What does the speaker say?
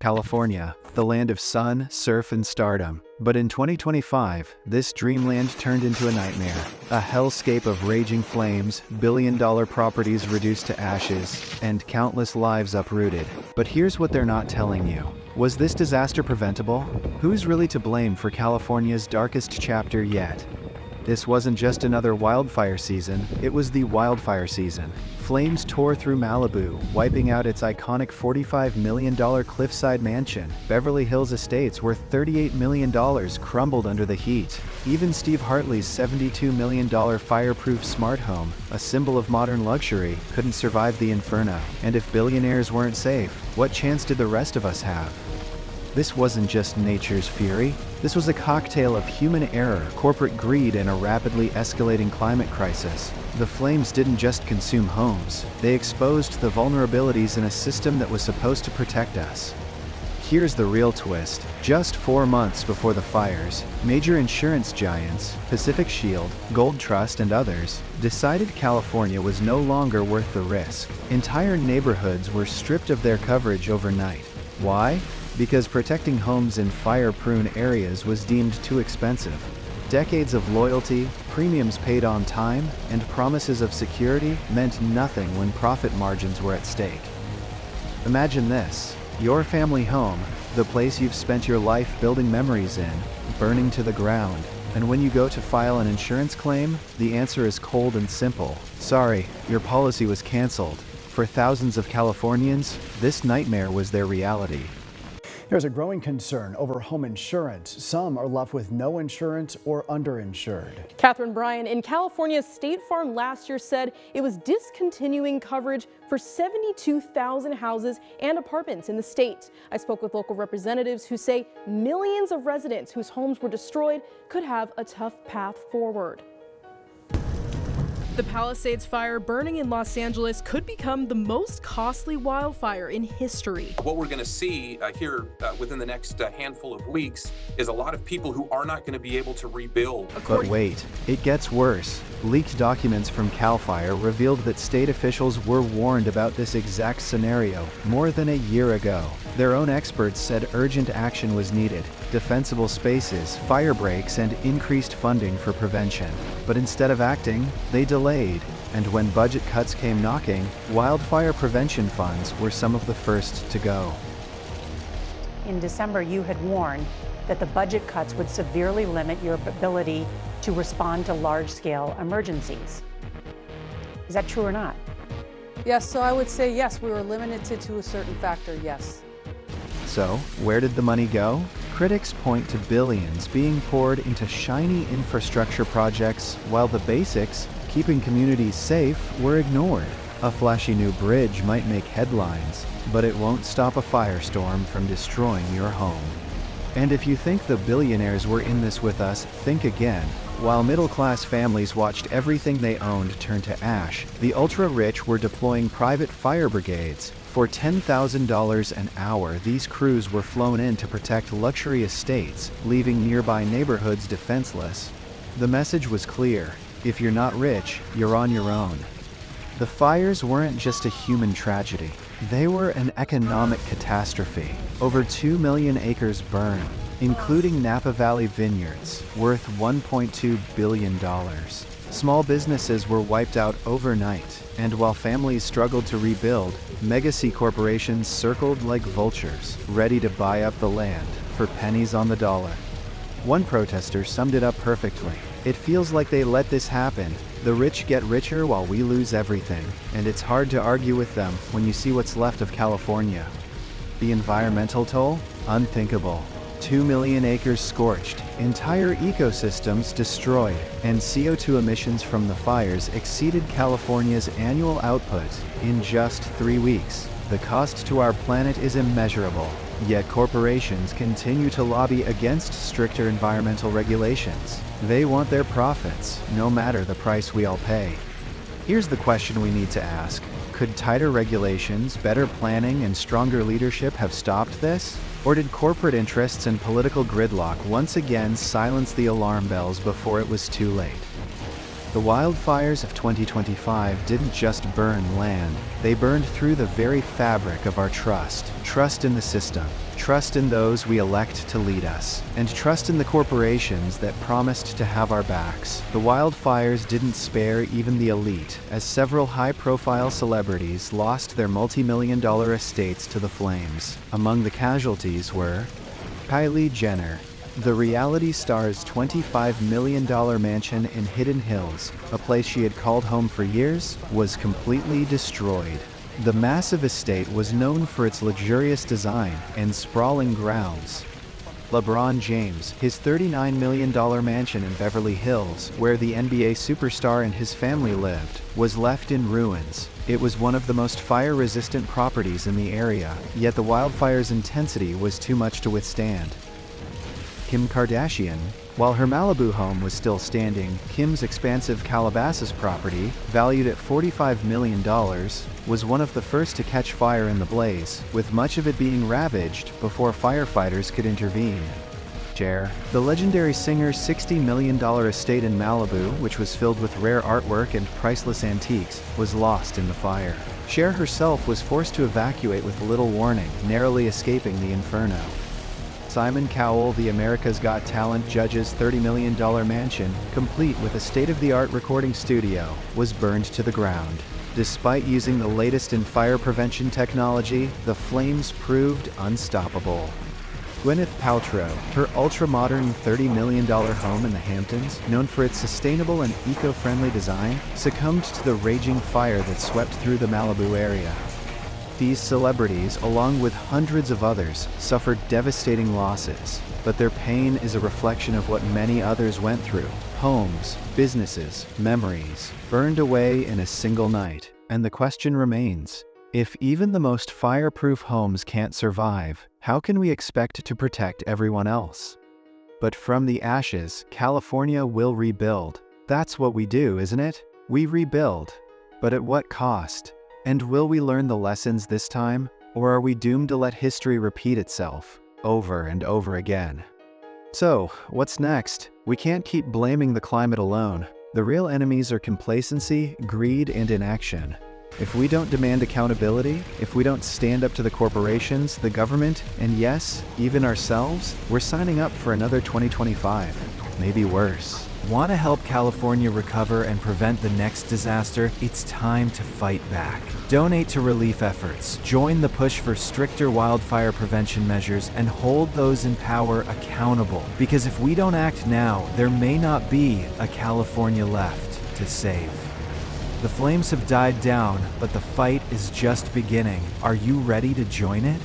California, the land of sun, surf, and stardom. But in 2025, this dreamland turned into a nightmare. A hellscape of raging flames, billion-dollar properties reduced to ashes, and countless lives uprooted. But here's what they're not telling you. Was this disaster preventable? Who's really to blame for California's darkest chapter yet? This wasn't just another wildfire season, it was the wildfire season. Flames tore through Malibu, wiping out its iconic $45 million cliffside mansion. Beverly Hills estates worth $38 million crumbled under the heat. Even Steve Hartley's $72 million fireproof smart home, a symbol of modern luxury, couldn't survive the inferno. And if billionaires weren't safe, what chance did the rest of us have? This wasn't just nature's fury. This was a cocktail of human error, corporate greed, and a rapidly escalating climate crisis. The flames didn't just consume homes, they exposed the vulnerabilities in a system that was supposed to protect us. Here's the real twist. Just 4 months before the fires, major insurance giants, Pacific Shield, Gold Trust, and others, decided California was no longer worth the risk. Entire neighborhoods were stripped of their coverage overnight. Why? Because protecting homes in fire-prone areas was deemed too expensive. Decades of loyalty, premiums paid on time, and promises of security meant nothing when profit margins were at stake. Imagine this: your family home, the place you've spent your life building memories in, burning to the ground. And when you go to file an insurance claim, the answer is cold and simple. Sorry, your policy was canceled. For thousands of Californians, this nightmare was their reality. There's a growing concern over home insurance. Some are left with no insurance or underinsured. Catherine Bryan in California's State Farm last year said it was discontinuing coverage for 72,000 houses and apartments in the state. I spoke with local representatives who say millions of residents whose homes were destroyed could have a tough path forward. The Palisades fire burning in Los Angeles could become the most costly wildfire in history. What we're going to see here within the next handful of weeks is a lot of people who are not going to be able to rebuild. But wait, it gets worse. Leaked documents from CAL FIRE revealed that state officials were warned about this exact scenario more than a year ago. Their own experts said urgent action was needed: defensible spaces, fire breaks, and increased funding for prevention. But instead of acting, they delayed. And when budget cuts came knocking, wildfire prevention funds were some of the first to go. In December, you had warned that the budget cuts would severely limit your ability to respond to large-scale emergencies. Is that true or not? Yes, so I would say yes, we were limited to a certain factor, yes. So, where did the money go? Critics point to billions being poured into shiny infrastructure projects, while the basics, keeping communities safe, were ignored. A flashy new bridge might make headlines, but it won't stop a firestorm from destroying your home. And if you think the billionaires were in this with us, think again. While middle-class families watched everything they owned turn to ash, the ultra-rich were deploying private fire brigades. For $10,000 an hour, these crews were flown in to protect luxury estates, leaving nearby neighborhoods defenseless. The message was clear: if you're not rich, you're on your own. The fires weren't just a human tragedy. They were an economic catastrophe. Over 2 million acres burned, including Napa Valley vineyards, worth $1.2 billion. Small businesses were wiped out overnight, and while families struggled to rebuild, mega-C corporations circled like vultures, ready to buy up the land for pennies on the dollar. One protester summed it up perfectly: "It feels like they let this happen. The rich get richer while we lose everything, and it's hard to argue with them when you see what's left of California." The environmental toll? Unthinkable. 2 million acres scorched, entire ecosystems destroyed, and CO2 emissions from the fires exceeded California's annual output in just 3 weeks. The cost to our planet is immeasurable, yet corporations continue to lobby against stricter environmental regulations. They want their profits, no matter the price we all pay. Here's the question we need to ask: could tighter regulations, better planning, and stronger leadership have stopped this? Or did corporate interests and political gridlock once again silence the alarm bells before it was too late? The wildfires of 2025 didn't just burn land, they burned through the very fabric of our trust. Trust in the system, trust in those we elect to lead us, and trust in the corporations that promised to have our backs. The wildfires didn't spare even the elite, as several high-profile celebrities lost their multi-million-dollar estates to the flames. Among the casualties were Kylie Jenner. The reality star's $25 million mansion in Hidden Hills, a place she had called home for years, was completely destroyed. The massive estate was known for its luxurious design and sprawling grounds. LeBron James, his $39 million mansion in Beverly Hills, where the NBA superstar and his family lived, was left in ruins. It was one of the most fire-resistant properties in the area, yet the wildfire's intensity was too much to withstand. Kim Kardashian. While her Malibu home was still standing, Kim's expansive Calabasas property, valued at $45 million, was one of the first to catch fire in the blaze, with much of it being ravaged before firefighters could intervene. Cher. The legendary singer's $60 million estate in Malibu, which was filled with rare artwork and priceless antiques, was lost in the fire. Cher herself was forced to evacuate with little warning, narrowly escaping the inferno. Simon Cowell, the America's Got Talent judge's $30 million mansion, complete with a state-of-the-art recording studio, was burned to the ground. Despite using the latest in fire prevention technology, the flames proved unstoppable. Gwyneth Paltrow, her ultra-modern $30 million home in the Hamptons, known for its sustainable and eco-friendly design, succumbed to the raging fire that swept through the Malibu area. These celebrities, along with hundreds of others, suffered devastating losses, but their pain is a reflection of what many others went through. Homes, businesses, memories, burned away in a single night. And the question remains, if even the most fireproof homes can't survive, how can we expect to protect everyone else? But from the ashes, California will rebuild. That's what we do, isn't it? We rebuild. But at what cost? And will we learn the lessons this time, or are we doomed to let history repeat itself over and over again? So, what's next? We can't keep blaming the climate alone. The real enemies are complacency, greed, and inaction. If we don't demand accountability, if we don't stand up to the corporations, the government, and yes, even ourselves, we're signing up for another 2025, maybe worse. Want to help California recover and prevent the next disaster? It's time to fight back. Donate to relief efforts, join the push for stricter wildfire prevention measures, and hold those in power accountable. Because if we don't act now, there may not be a California left to save. The flames have died down, but the fight is just beginning. Are you ready to join it?